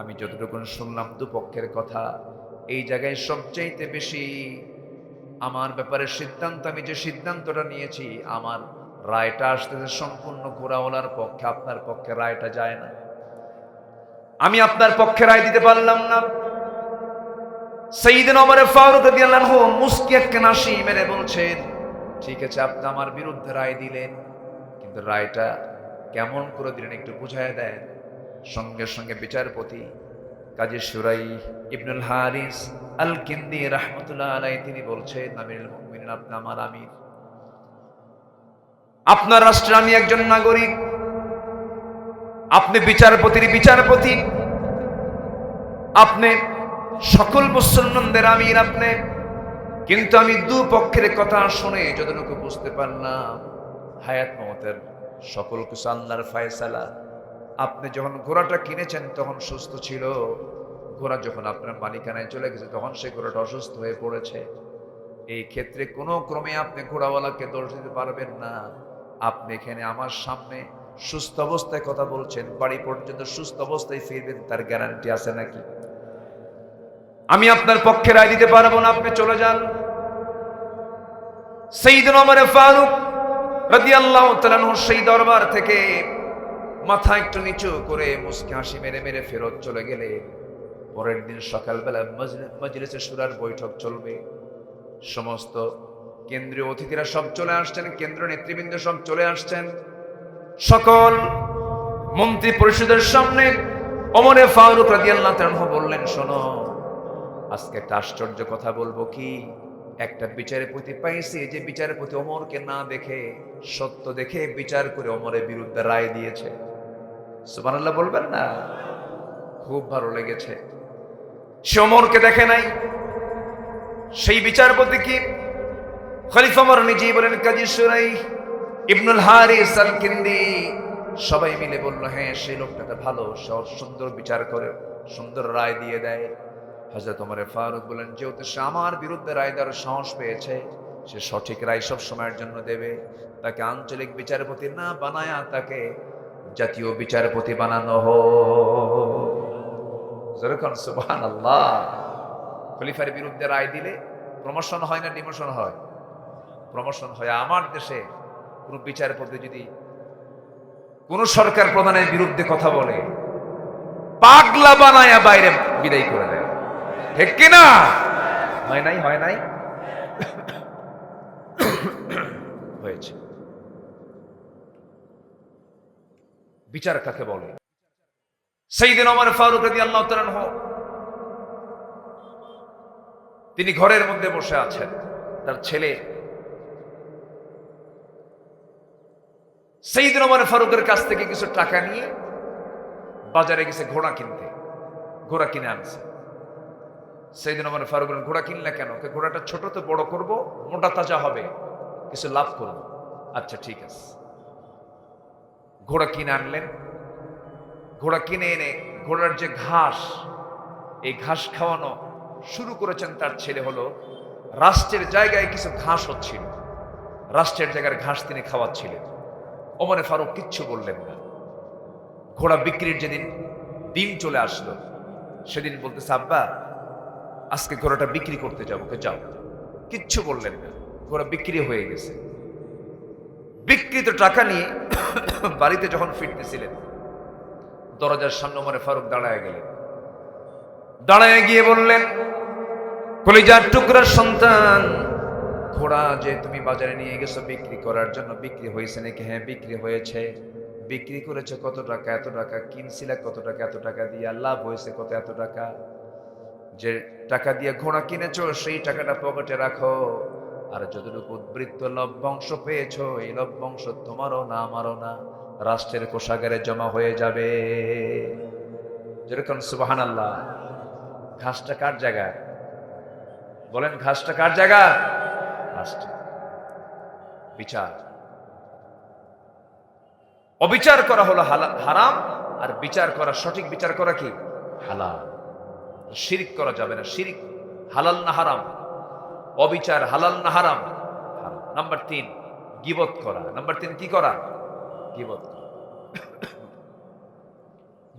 আমি যতটুকু শুনলাম দুপক্ষের কথা, এই জায়গায় সবচাইতে বেশি আমার ব্যাপারে সিদ্ধান্ত, আমি যে সিদ্ধান্তটা নিয়েছি, আমার রায়টা আসতেছে সম্পূর্ণ ঘোড়াওয়ালার পক্ষে, আপনার পক্ষে রায়টা যায় না। আমি আপনার পক্ষে রায় দিতে পারলাম না। সাইয়েদনা ওমর ফারুক রাদিয়াল্লাহু আনহু মুস্কি একটা হাসি মেরে বলছেন, ঠিক আছে, আপনি আমার বিরুদ্ধে রায় দিলেন, কিন্তু রায়টা কেমন করে দিলেন একটু বুঝায় দেন। সঙ্গে সঙ্গে বিচারপতি কাজী শুরাই ইবনুল হারিস আল কিন্দি রাহমাতুল্লাহ আলাইহি তিনি বলছেন, আমিরুল মুমিনিন, আপনি আমার আমির, আপনার রাষ্ট্রে আমি একজন নাগরিক, আপনি বিচারপতির বিচারপতি, আপনি সকল মুসলমানদের আমির আপনি। কিন্তু আমি দুপক্ষের কথা শুনে যতটুকু বুঝতে পারলাম, হায়াত মওতের সকল কিছু আল্লাহর ফয়সালা। আপনি যখন ঘোড়াটা কিনেছেন তখন সুস্থ ছিল, ঘোড়া যখন আপনার মালিকানায় চলে গেছে তখন সে ঘোড়াটা অসুস্থ হয়ে পড়েছে। এই ক্ষেত্রে কোনো ক্রমে আপনি ঘোড়াওয়ালাকে দোষ দিতে পারবেন না। আপনি এখানে আমার সামনে সুস্থ অবস্থায় কথা বলছেন, বাড়ি পর্যন্ত সুস্থ অবস্থায় ফিরবেন, তার গ্যারান্টি আছে নাকি? আমি আপনার পক্ষে রায় দিতে পারবো না, আপনি চলে যান। সাইয়েদনা ওমর ফারুক রাদিয়াল্লাহু তাআলা আনহু সেই দরবার থেকে মাথা একটু নিচু করে মুস্কি হাসি মেরে মেরে ফেরত চলে গেলে। পরের দিন সকালবেলা মজলিসে শুরার বৈঠক চলবে। সমস্ত কেন্দ্রীয় অতিথিরা সব চলে আসছেন, কেন্দ্রীয় নেতৃবৃন্দ সব চলে আসছেন। সকল মন্ত্রী পরিষদের সামনে ওমর ফারুক রাদিয়াল্লাহু তাআলা আনহু বললেন, শোনো, আজকে একটা আশ্চর্য কথা বলবো। কি? একটা বিচারপতি পাইছি যে বিচারপতি ওমরকে না দেখে, সত্য দেখে বিচার করে ওমরের বিরুদ্ধে রায় দিয়েছে। সুবহানাল্লাহ বলবেন না? খুব ভালো লেগেছে। সে ওমরকে দেখে নাই। সেই বিচারপতি কি? খলিফা ওমর নিজেই বলেন, কাজী শুরাই ইবনুল হারিস আল কিন্দি। সবাই মিলে বলল, হ্যাঁ, সেই লোকটা ভালো, সুন্দর বিচার করে, সুন্দর রায় দিয়ে দেয়। হযরত ওমর ফারুক বলেন, যেহেতু সে আমার বিরুদ্ধে রায় দেওয়ার সাহস পেয়েছে, সে সঠিক রায় সব সময়ের জন্য দেবে। তাকে আঞ্চলিক বিচারপতি না বানায়া তাকে জাতীয় বিচারপতি বানানো হোক। যেরকম সুবহানাল্লাহ। খলিফার বিরুদ্ধে রায় দিলে প্রমোশন হয় না ডিমোশন হয়? প্রমোশন হয়। আমার দেশে কোন বিচারপতি যদি কোন সরকার প্রধানের বিরুদ্ধে কথা বলে, পাগলা বানায়া বাইরে বিদায় করে দেয়। ঠিক কিনা? হয় নাই? হয় নাই? হয়েছে। বিচার কাকে বলে? সাইয়েদনা ওমর ফারুক রাদিয়াল্লাহু তাআলা আনহু তিনি ঘরের মধ্যে বসে আছেন, তার ছেলে সাইয়েদনা ওমর ফারুকের কাছ থেকে কিছু টাকা নিয়ে বাজারে গেছে ঘোড়া কিনতে, ঘোড়া কিনে আনছে। সাইয়েদনা ওমর ফারুক বলেন, ঘোড়া কিনলে কেন? ঘোড়াটা ছোট তো, বড় করব, মোটা তাজা হবে, কিছু লাভ করব। আচ্ছা ঠিক আছে। ঘোড়া কিনে আনলেন। ঘোড়া কিনে এনে ঘোড়ার যে ঘাস, এই ঘাস খাওয়ানো শুরু করেছেন তার ছেলে। হলো রাষ্ট্রের জায়গায় কিছু ঘাস হচ্ছিল, রাষ্ট্রের জায়গার ঘাস তিনি খাওয়াচ্ছিলেন। ওমর ফারুক কিচ্ছু বললেন না। ঘোড়া বিক্রির যেদিন দিন চলে আসলো, সেদিন বলতেছে, আব্বা আজকে ঘোড়াটা বিক্রি করতে যাবো, যাও। কিচ্ছু বললেন না, ঘোড়া বিক্রি হয়ে গেছে। বিক্রিত টাকা নিয়ে বাড়িতে যখন ফিরতেছিলেন, দরজার সামনে ওমর ফারুক দাঁড়ায় গেলেন। দাঁড়ায় গিয়ে বললেন, কলিজার টুকরার সন্তান, ঘোড়া যে তুমি বাজারে নিয়ে গেছো বিক্রি করার জন্য, বিক্রি হয়েছে নাকি? হ্যাঁ বিক্রি হয়েছে। বিক্রি করেছে কত টাকা? এত টাকা। কিনছিলে কত টাকা? এত টাকা দিয়ে। লাভ হয়েছে কত? এত টাকা। যে টাকা দিয়ে ঘোড়া কিনেছো সেই টাকাটা পকেটে রাখো, আর যতটুকু উদ্বৃত্ত লভ্যাংশ পেয়েছো, এই লভ্যাংশ তোমারও না আমারও না, রাষ্ট্রের কোষাগারে জমা হয়ে যাবে। যেরকম সুবহানাল্লাহ। ঘাসটা কার জায়গা? বলেন, ঘাসটা কার জায়গা? রাষ্ট্র। বিচার, অবিচার করা হলো হারাম, আর বিচার করা, সঠিক বিচার করা কি? হালাল। শিরক করা যাবে না। শিরক হালাল না হারাম? অবিচার হালাল না হারাম? হারাম। নাম্বার 3, গীবত করা। নাম্বার 3 কি করা? গীবত করা।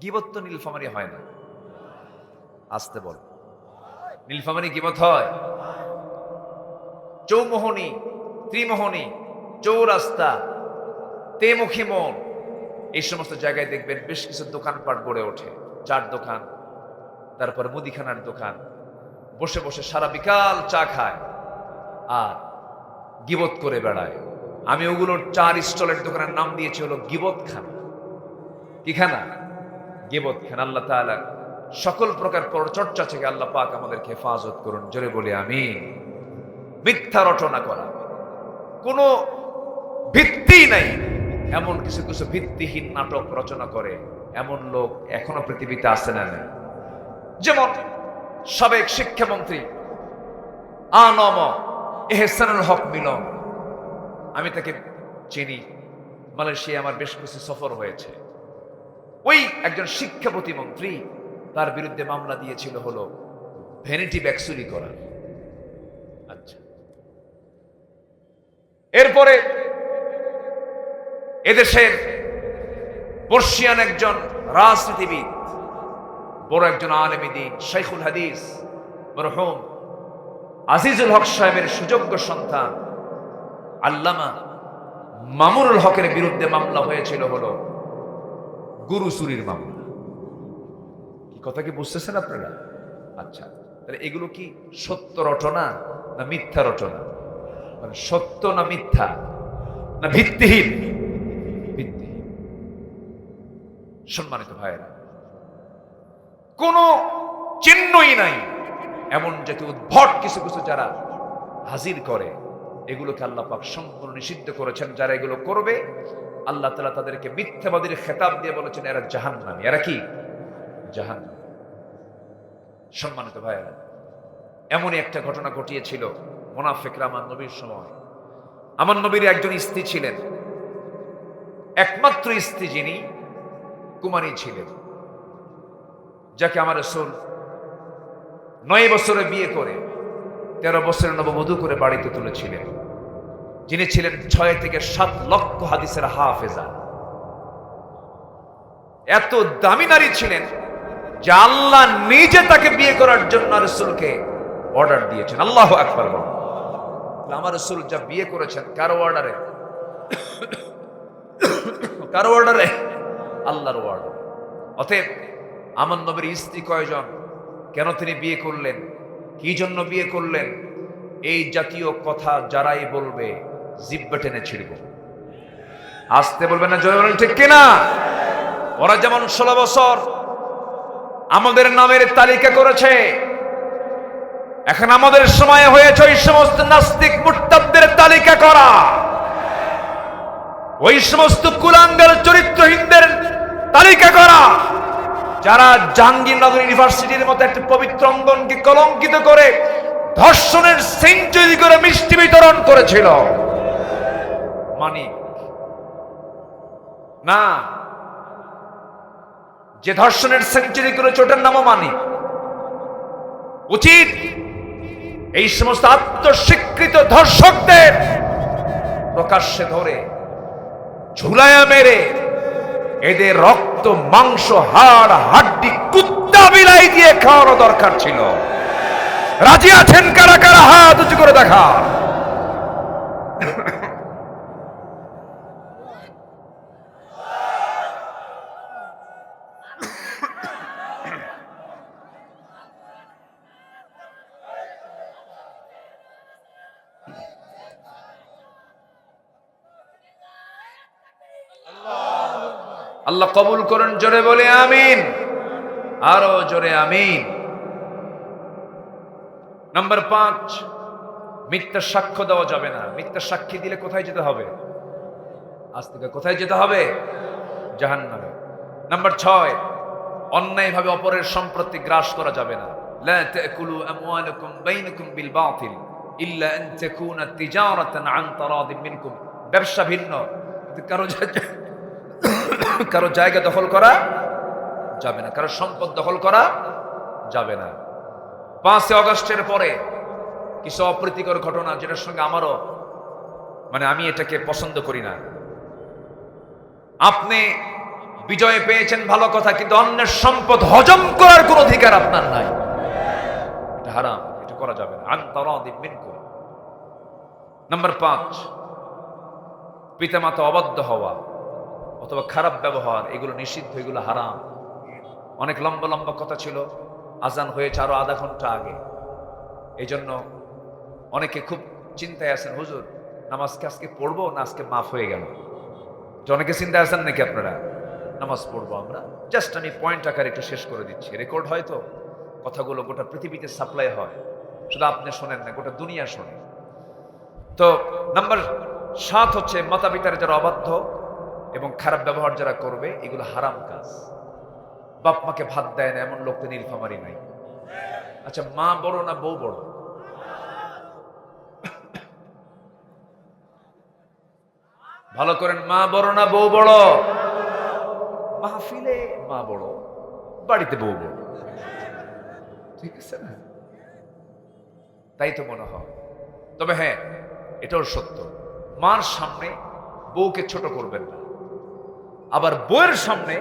গীবত তো নীলফামারী হয় না। আসতে বল, নীলফামারী গীবত হয়? চৌমোহনী, ত্রিমোহনী, চৌরাস্তা, তেমুখী মোড়, এই সমস্ত জায়গায় দেখবেন বেশ কিছু দোকানপাট গড়ে ওঠে। চার দোকান, তারপর মুদিখানার দোকান, বসে বসে সারা বিকাল চা খায় আর গীবত করে বেড়ায়। আমি ওগুলোর 4 স্টলের দোকানের নাম দিয়েছি হলো গীবত খানা। কি খানা? গীবত খানা। আল্লাহ তাআলা সকল প্রকার পরচর্চা থেকে আল্লাহ পাক আমাদেরকে হেফাজত করুন। জোরে বলি আমিন। মিথ্যা রটনা করা, কোনো ভিত্তি নাই, এমন কিছু কিছু ভিত্তিহীন নাটক রচনা করে এমন লোক এখনো পৃথিবীতে আছে না? নেই? যেমন সাবেক শিক্ষামন্ত্রী আনম এহসানুল হক মিলন, আমি তাকে চিনি, মালয়েশিয়া আমার বেশ কিছু সফর হয়েছে। ওই একজন শিক্ষা প্রতিমন্ত্রী, তার বিরুদ্ধে মামলা দিয়েছিল হলো ভ্যানিটি ব্যাগ চুরি করা। আচ্ছা, এরপরে এদেশের বর্ষিয়ান একজন রাজনীতিবিদ, বড় একজন আলেমী দ্বীন, শাইখুল হাদিস মরহুম আজিজুল হক সাহেবের সুযোগ্য সন্তান আল্লামা মামুনুল হকের বিরুদ্ধে মামলা হয়েছিল হলো গুরু চুরির মামলা। কি কথা কি বুঝতেছেন আপনারা? আচ্ছা, তাহলে এগুলো কি সত্য রটনা না মিথ্যা রটনা? মানে সত্য না মিথ্যা না ভিত্তিহীন? ভিত্তিহীন। সম্মানিত ভাইয়েরা, কোন চিহ্নই নাই এমন জাতীয় উদ্ভট কিছু কিছু যারা হাজির করে, এগুলোকে আল্লাহ পাক সম্পূর্ণ নিষিদ্ধ করেছেন। যারা এগুলো করবে আল্লাহ তাআলা তাদেরকে মিথ্যাবাদীর খেতাব দিয়ে বলেছেন এরা জাহান্নামী। এরা কি? জাহান্নামী। সম্মানিত ভাইয়েরা, এমনই একটা ঘটনা ঘটিয়েছিল মুনাফিকরা আমার নবীর সময়। আমার নবীর একজন স্ত্রী ছিলেন, একমাত্র স্ত্রী যিনি কুমারী ছিলেন, যাকে আমার রাসূল 9 বছরে বিয়ে করে 13 বছরের নববধূ করে বাড়িতে তুলেছিলেন, যিনি ছিলেন 6 থেকে 7 লক্ষ হাদিসের হাফেজা। এত দামি নারী ছিলেন যে আল্লাহ নিজে তাকে বিয়ে করার জন্য রাসূলকে অর্ডার দিয়েছেন। আল্লাহু আকবার। আমার রাসূল যা বিয়ে করেছেন কারো অর্ডারে? কারো অর্ডারে? আল্লাহর অর্ডারে। অতএব আমার নবীর স্ত্রী কয়জন, কেন তিনি বিয়ে করলেন, কি জন্য বিয়ে করলেন, এই জাতীয় কথা যারাই বলবে জিহ্বা টেনে ছিড়ব। আসতে বলবেন না, জয় বলেন ঠিক কিনা? ওরা যেমন 16 বছর আমাদের নামের তালিকা করেছে, এখন আমাদের সময় হয়েছে ওই সমস্ত নাস্তিক মুরতাদদের তালিকা করা, ওই সমস্ত কুলাঙ্গার চরিত্রহীনদের তালিকা করা, যারা জাহাঙ্গীরনগর ইউনিভার্সিটির মতো একটা পবিত্র অঙ্গনকে কলঙ্কিত করে ধর্ষণের সেঞ্চুরি করে মিষ্টি বিতরণ করেছিল। মানিক না, যে ধর্ষণের সেঞ্চুরি করেছে ওটার নামও মানিক। উচিত এই সমস্ত আত্মস্বীকৃত ধর্ষকদের প্রকাশ্যে ধরে ঝুলায়া মেরে এদের রক্ত মাংস হাড় হাড্ডি কুত্তা বিলাই দিয়ে খাওয়ানো দরকার ছিল। রাজি আছেন কারা কারা? হাত উঁচু করে দেখা। আল্লাহ কবুল করেন, জোরে বলে আমিন, আরো জোরে আমিন। নাম্বার 5, মিথ্যা সাক্ষ্য দেওয়া যাবে না। মিথ্যা সাক্ষী দিলে কোথায় যেতে হবে? আজ থেকে কোথায় যেতে হবে? জাহান্নামে। নাম্বার 6, অন্যায়ভাবে অপরের সম্পত্তি গ্রাস করা যাবে না। লা তাকুলু আমওয়ালাকুম বাইনাকুম বিল বাতিল ইল্লা আন তাকুনা তিজারাতান আন তারাদিন মিনকুম। ব্যবসা ভিন্ন, কারো জায়গা দখল করা যাবে না, কারো সম্পদ দখল করা যাবে না। 5 আগস্টের পরে কিছু অপ্রীতিকর ঘটনা, যেটার সঙ্গে আমারও আমি এটাকে পছন্দ করি না। আপনি বিজয় পেয়েছেন ভালো কথা, কিন্তু অন্যের সম্পদ হজম করার কোন অধিকার আপনার নাই। এটা হারাম, এটা করা যাবে না। আন তারাদিন মিনকুম। নাম্বার 5, পিতামাতা অবাধ্য হওয়া অথবা খারাপ ব্যবহার, এগুলো নিষিদ্ধ, এগুলো হারাম। অনেক লম্বা লম্বা কথা ছিল, আজান হয়েছে আরো আধা ঘন্টা আগে। এই জন্য অনেকে খুব চিন্তায় আছেন, হুজুর নামাজকে আজকে পড়বো না আজকে মাফ হয়ে গেল। অনেকে চিন্তায় আছেন নাকি আপনারা? নামাজ পড়বো আমরা। জাস্ট আমি পয়েন্ট আকারে একটু শেষ করে দিচ্ছি। রেকর্ড হয় তো, কথাগুলো গোটা পৃথিবীতে সাপ্লাই হয়, শুধু আপনি শোনেন না, গোটা দুনিয়া শোনে। তো নাম্বার 7 হচ্ছে মাতা পিতার যারা অবাধ্য এবং খারাপ ব্যবহার যারা করবে, এগুলো হারাম কাজ। বাপ মাকে ভাত দেয় না এমন লোক তো নীলফামারি নাই। আচ্ছা, মা বড় না বউ বড়? ভালো করেন, মা বড় না বউ বড়? মাহফিলে মা বড়, বাড়িতে বউ বড়, ঠিক আছে না? তাই তো মনে হয়। তবে হ্যাঁ, এটাও সত্য, মার সামনে বউকে ছোট করবেন না, আবার বউয়ের সামনে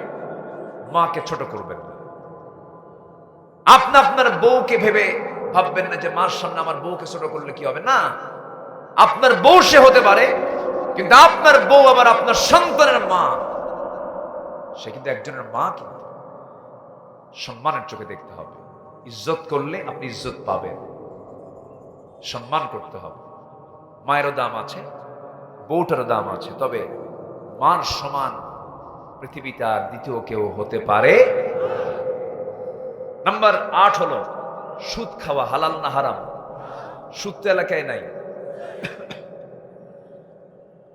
মাকে ছোট করবেন না। আপনি আপনার বউকে ভেবে ভাববেন না যে মার সামনে আমার বউকে ছোট করলে কি হবে। না, আপনার বউ সে হতে পারে, কিন্তু আপনার বউ আবার আপনার সন্তানের মা, সে কিন্তু একজনের মা। কিন্তু সম্মানের চোখে দেখতে হবে। ইজ্জত করলে আপনি ইজ্জত পাবেন, সম্মান করতে হবে। মায়েরও দাম আছে, বউটারও দাম আছে, তবে মার সমান পৃথিবীতে আর দ্বিতীয় কেউ হতে পারে। নাম্বার 8 হলো সুদ খাওয়া। হালাল না হারাম? সুদ তো এলাকায় নাই।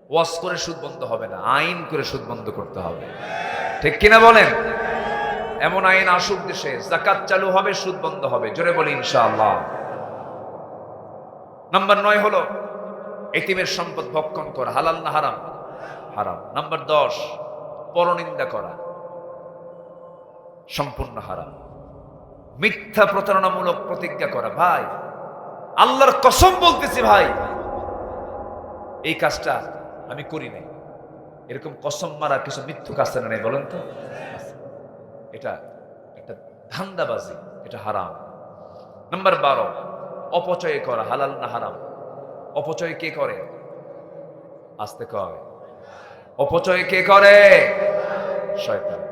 ওয়াজ করে সুদ বন্ধ হবে না, আইন করে সুদ বন্ধ করতে হবে, ঠিক কিনা বলেন? এমন আইন আসুক দেশে, যাকাত চালু হবে, সুদ বন্ধ হবে। জোরে বলি ইনশাআল্লাহ। নাম্বার 9 হলো এতিমের সম্পদ ভক্ষণ করা। হালাল না হারাম? হারাম। নাম্বার 10, পরনিন্দা করা, সম্পূর্ণ হারাম। মিথ্যা প্রতারণামূলক প্রতিজ্ঞা করা। ভাই, আল্লাহর কসম বলতেছি ভাই, এই কাজটা আমি করি নাই, এরকম কসম মারা কিছু মিথ্যুক আছে না নাই বলেন তো? এটা একটা ধান্দাবাজি, এটা হারাম। নাম্বার 12, অপচয় করা। হালাল না হারাম? অপচয় কে করে? আস্তে কয়, অপচয় কে করে? শয়তান।